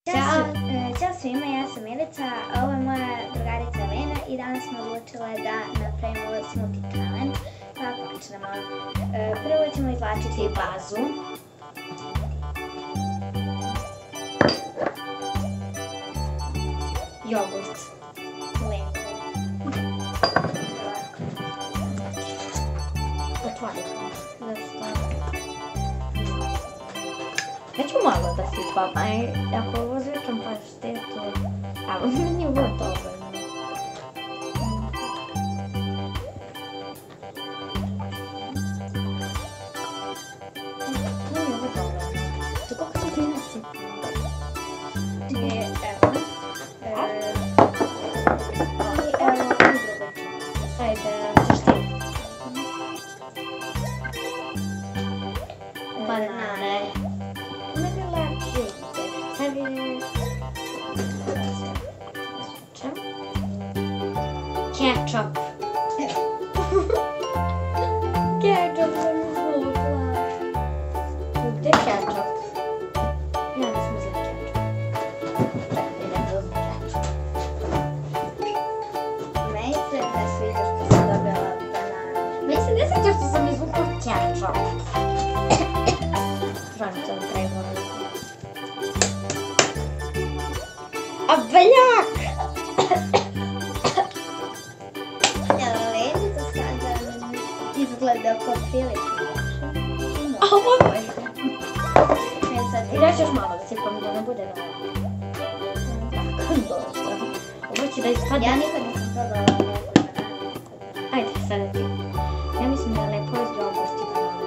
Ćao svima, ja sam Milica, a ovo je moja drugarica Elena i danas smo odlučile da napravimo smoothie challenge. Pa počnemo. Prvo ćemo izvlačiti bazu. Jogurt. Mlijeko. Otvorimo. Ja ću malo da sipam, ako ovo zvučam paštetu, a meni je ovo dovoljno. Meni je ovo dovoljno. To kako se ti nasipam? Evo. I evo drugo. Ajde, ćeš ti. Banane. Ketchup. Ketchup sam izvukla. Gdje je ketchup? Ja nisam uzela ketchup. Čekaj, idem da uzmem ketchup. Meni se ne sviđa što sam dobila banane. Meni se ne sviđa što sam izvukla ketchup. Žalim to da trebamo. A beljak! Izgleda kao prilično. Ovo je. Ja ću još malo da sipam da ne bude tako dosta. Ovo će da ispada. Ja nikad nisam probala neku bananu. Ajde, sada ti. Ja mislim da je lepo iz jogurt i banana.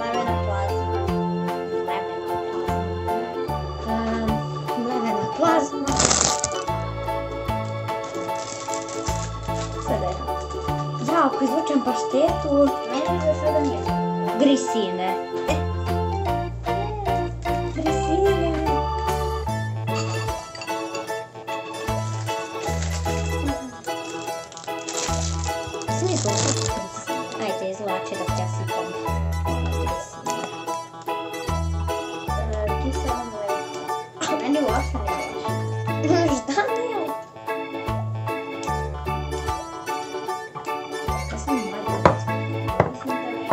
Lemena plazma. Lemena plazma. Sada je. Ja, ako izvučem paštetu, meni za sada nije. Grisine. Grisine. Smislu grisine. Ajde, izvlači da ja sipam grisine. Kiselo mlijeko. Meni uopšte ne loše. Šta ne?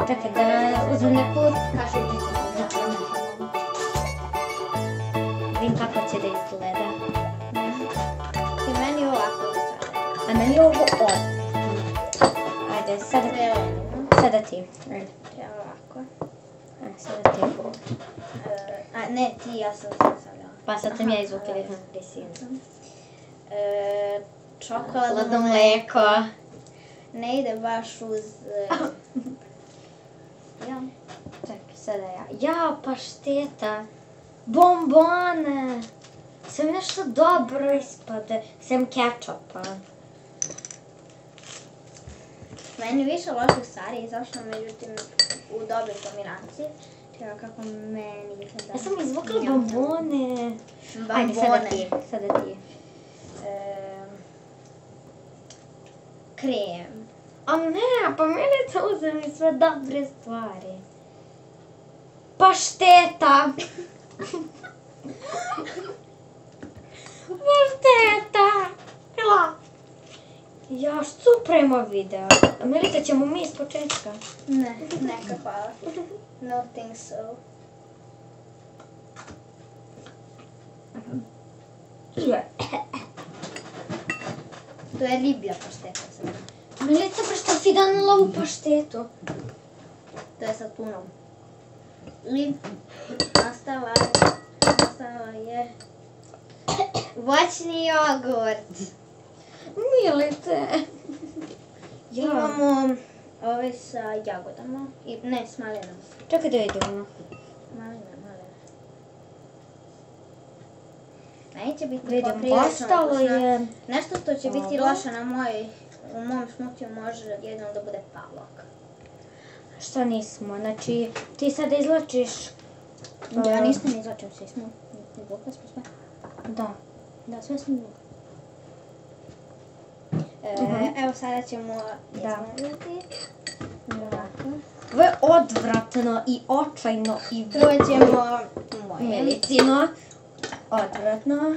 Čekaj da uzmem neku kašičicu. Vidim kako će da izgleda. I meni ovako sada. A meni ovo ovako. Ajde, sada ti. Ja ovako. Sada ti. A ne, ti, ja sam stavljala. Pa sad sam ja izvukla grisinu. Čokoladno mlijeko. Ne ide baš uz... Ja. Čekaj, sada ja. Ja, pašteta. Bombone. Sve mi nešto dobro ispade. Sem ketchupa. Meni više loših stvari izašlo, međutim, u dobroj kombinaciji. Čekaj, kako meni izgleda. Ja sam izvukla bombone. Ajde, sada ti. Krem. A ne, pa meni to uzeli sve dobre stvari. Pašteta! Pašteta! Ja, što prema video? Milica, ćemo mi iz početka? Ne, neka hvala. No think so. To je riblja pašteta sada. Milica, što si danula u paštetu? To je sa tunom. I ostala je voćni jogurt. Milice! Imamo ove sa jagodama, ne, s malinama. Čekaj da vidimo. Malina. Neće biti poprilično ukusno. Nešto što će biti loše u mom smoothiju može jednom da bude pavlok. Što nismo? Znači, ti sada izlačiš... Ja nismo ne izlačim, sve smo izvukli smo sve. Da. Da, sve smo izvukli. Evo sada ćemo izgledati. Ovo je odvratno i očajno i dođemo Milicino. odvratno.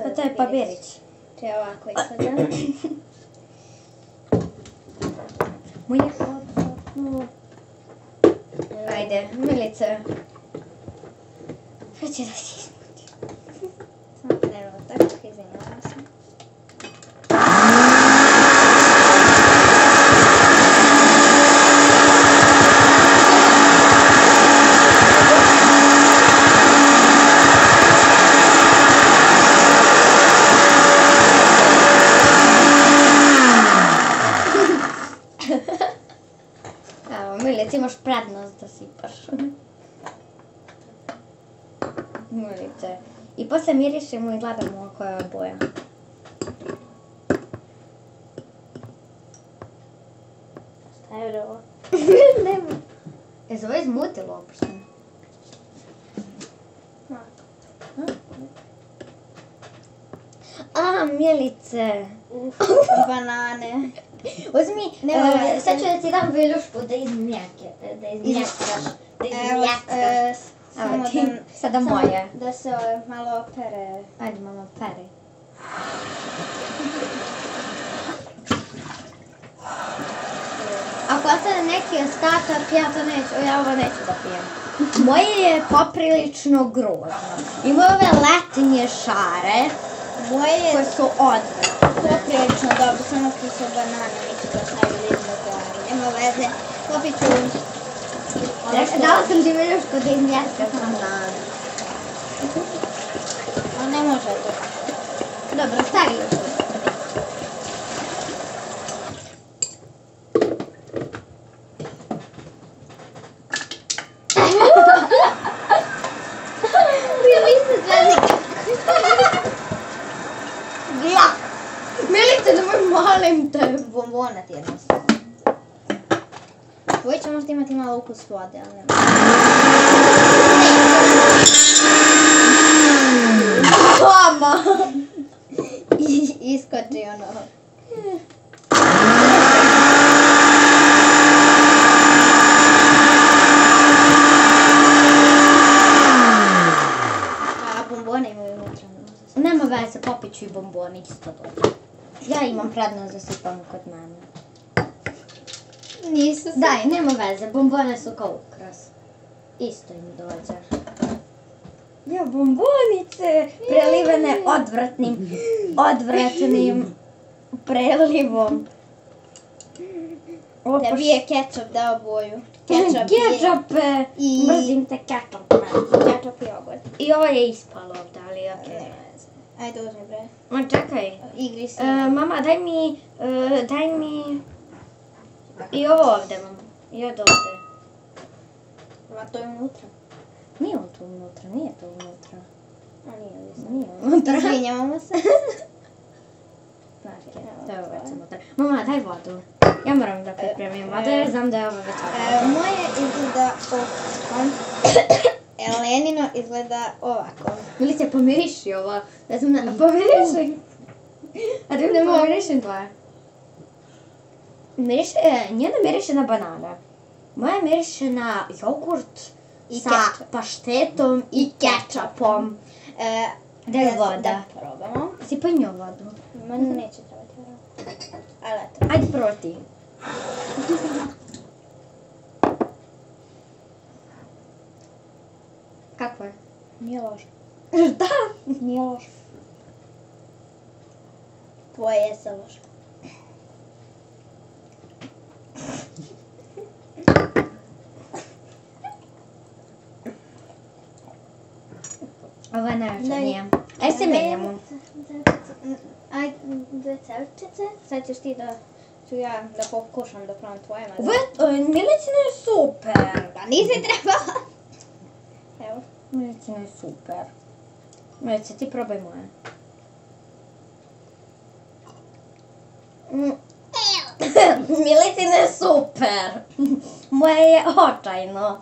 Pa to je papirić. Če ovako izgleda. Moje odvratno. Ajde, Milice. Šta će da si isputi? Samo trenutak, izvinjavam se. Evo, Milice, imaš prednost da sipaš. Milice. I posle mirišemo i gledamo koja je boja. Šta je ovo? Nema. Je se ovo izmutilo uopšte? A, Milice. Banane. Uzmi, sad ću da ti dam viljušku da izmjekaš. Samo Sada moje. da se malo opere. Ajde, mama, peri. Ako ostane neki ostatak, ja ovo neću da pijem. Moje je poprilično grozno. Ima ove letinje šare Moje koje su odvratne. poprilično dobro, samo što su banane, nisu ga stavili izme gore. Nema veze, popit ću... Dala sam ti viljušku da izmjekaš banane. A ne može to. Dobro, stavi još. Milice, nemoj, molim te. Bombona ti jednostavno. Tvoj će možda imati malo ukus vode, ali nema. Mama! Iskoči ono. A bombone imaju unutra. Nema veze, popit ću i bomboni isto dobro. Ja imam prednost da sipam kod mene. Nisu se. Daj, nema veze, bombone su kao ukras. Isto im dođe. Ja, bombonice! Prelivene odvratnim prelivom. Tebi je ketchup dao boju. Ketchup Ketchup! I- Mrzim te ketchup. Ketchup i jogurt. I ovo je ispalo ovdje, ali okej. Nema veze. Ajde uzmi bre. Ma čekaj. Igri si. Mama, daj mi i ovo ovdje, mama. I od ovdje. Ma to je unutra. Nije on tu unutra, nije to unutra. A nije li Nije unutra. Izvinjavamo se. Znači, to je ovo već unutra. Mama, daj vodu. Ja moram da pripremim vodu jer znam da je ovo već ovdje. Moje izgleda ovako. Elenino izgleda ovako. Milice, pomiriši ovo. Ja sam na... Pomiriši. A da ne pomirišim tvoje. Njena miriše na banane. Moja miriše na jogurt I sa ketchup. paštetom i kečapom. Da je voda. Da probamo. Sipaj nju vodu. Meni neće trebati voda. Ali eto. Ajde prvo ti. Kako je? Nije loše. Šta? Nije loše. Tvoje je se loše. Ovo je najvažnije. Ajde se menjamo. Ajde, dve cevčice. Sad ćeš ti da ću ja da pokušam da probam tvoje. Milicina je super. Da nisi trebala. Evo. Milicina je super. Milice, ti probaj moje. Milicina je super. Moje je očajno.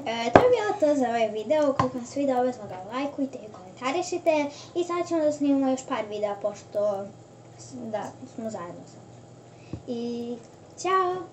To je bilo to za ovaj video. Ukoliko vam se video, obavezno ga lajkujte i komentarišite. I sad ćemo da snimamo još par videa pošto da smo zajedno sad. I ciao!